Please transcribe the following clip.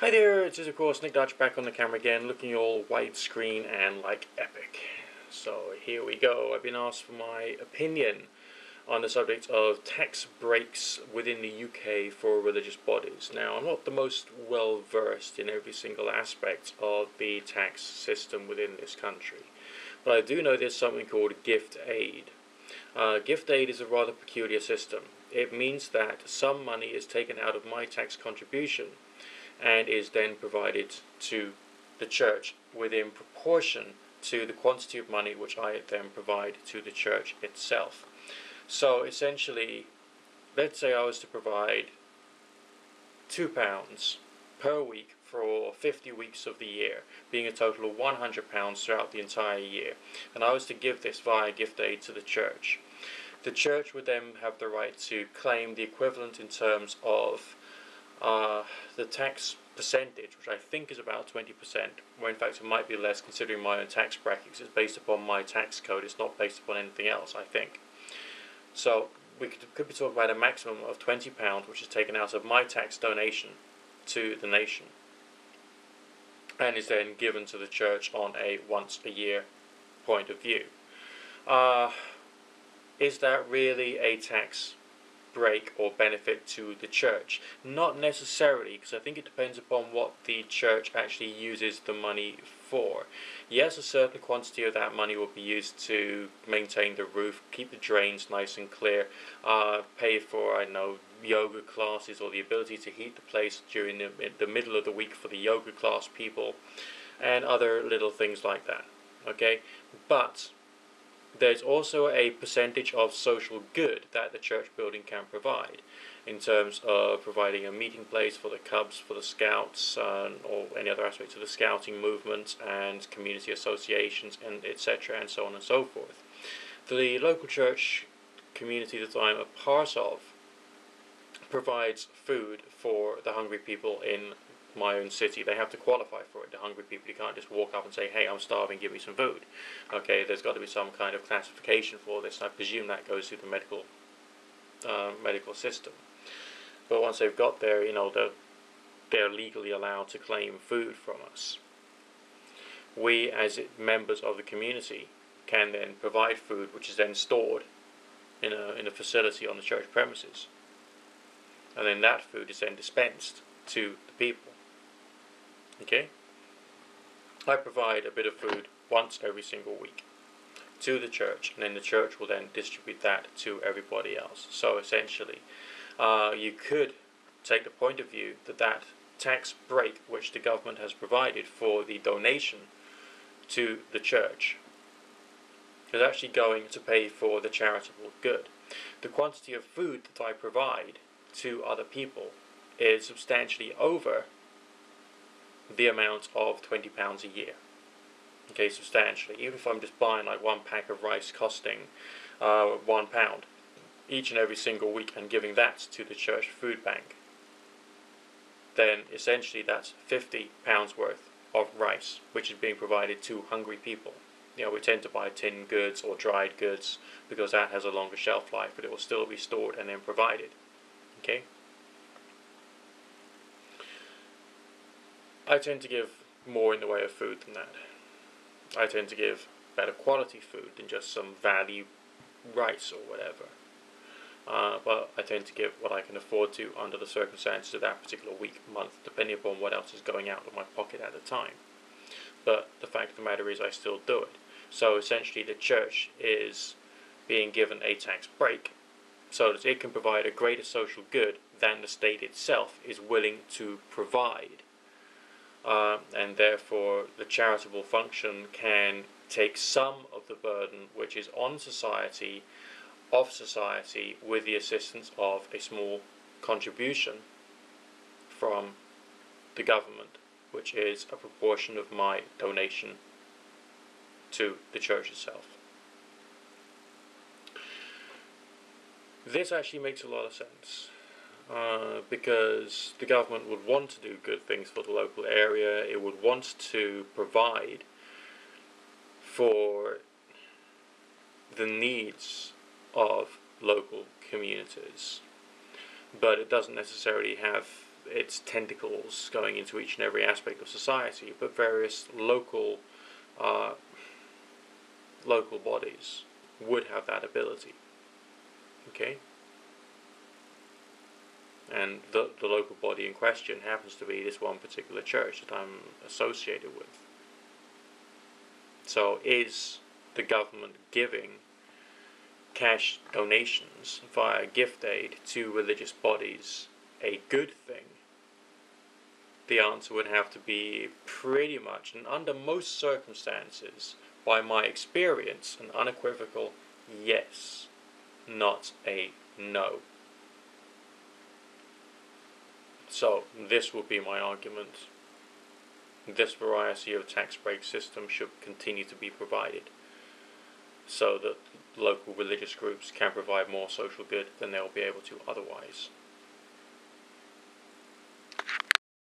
Hi there, it is of course Nick Dutch back on the camera again, looking all widescreen and like epic. So here we go. I've been asked for my opinion on the subject of tax breaks within the UK for religious bodies. Now, I'm not the most well versed in every single aspect of the tax system within this country, but I do know there's something called gift aid. Gift aid is a rather peculiar system. It means that some money is taken out of my tax contribution and is then provided to the church within proportion to the quantity of money which I then provide to the church itself. So essentially, let's say I was to provide £2 per week for 50 weeks of the year, being a total of £100 throughout the entire year, and I was to give this via gift aid to the church. The church would then have the right to claim the equivalent in terms of the tax percentage, which I think is about 20%, where in fact it might be less considering my own tax bracket, because it's based upon my tax code, it's not based upon anything else, I think. So we could be talking about a maximum of £20, which is taken out of my tax donation to the nation, and is then given to the church on a once a year point of view. Is that really a tax break or benefit to the church? Not necessarily, because I think it depends upon what the church actually uses the money for. Yes, a certain quantity of that money will be used to maintain the roof, keep the drains nice and clear, pay for, I don't know, yoga classes, or the ability to heat the place during the middle of the week for the yoga class people, and other little things like that. Okay, but there's also a percentage of social good that the church building can provide, in terms of providing a meeting place for the Cubs, for the Scouts, or any other aspects of the scouting movement, and community associations, and etc., and so on and so forth. The local church community that I'm a part of provides food for the hungry people in my own city. They have to qualify for it. The hungry people, you can't just walk up and say, hey, I'm starving, give me some food. Okay, there's got to be some kind of classification for this, and I presume that goes through the medical system. But once they've got there, they're legally allowed to claim food from us. We, as members of the community, can then provide food, which is then stored in a facility on the church premises, and then that food is then dispensed to the people. Okay? I provide a bit of food once every single week to the church, and then the church will then distribute that to everybody else. So essentially, you could take the point of view that that tax break which the government has provided for the donation to the church is actually going to pay for the charitable good. The quantity of food that I provide to other people is substantially over the amount of £20 a year. Okay, substantially. Even if I'm just buying like one pack of rice costing £1 each and every single week and giving that to the church food bank, then essentially that's £50 worth of rice which is being provided to hungry people. We tend to buy tinned goods or dried goods because that has a longer shelf life, but it will still be stored and then provided. Okay? I tend to give more in the way of food than that. I tend to give better quality food than just some value rice or whatever. But I tend to give what I can afford to under the circumstances of that particular week, month, depending upon what else is going out of my pocket at the time. But the fact of the matter is I still do it. So essentially the church is being given a tax break so that it can provide a greater social good than the state itself is willing to provide. And therefore the charitable function can take some of the burden which is on society, of society, with the assistance of a small contribution from the government, which is a proportion of my donation to the church itself. This actually makes a lot of sense. Because the government would want to do good things for the local area. It would want to provide for the needs of local communities, but it doesn't necessarily have its tentacles going into each and every aspect of society, but various local bodies would have that ability. Okay? And the local body in question happens to be this one particular church that I'm associated with. So is the government giving cash donations via gift aid to religious bodies a good thing? The answer would have to be pretty much, and under most circumstances, by my experience, an unequivocal yes, not a no. So, this would be my argument. This variety of tax break system should continue to be provided, so that local religious groups can provide more social good than they'll be able to otherwise.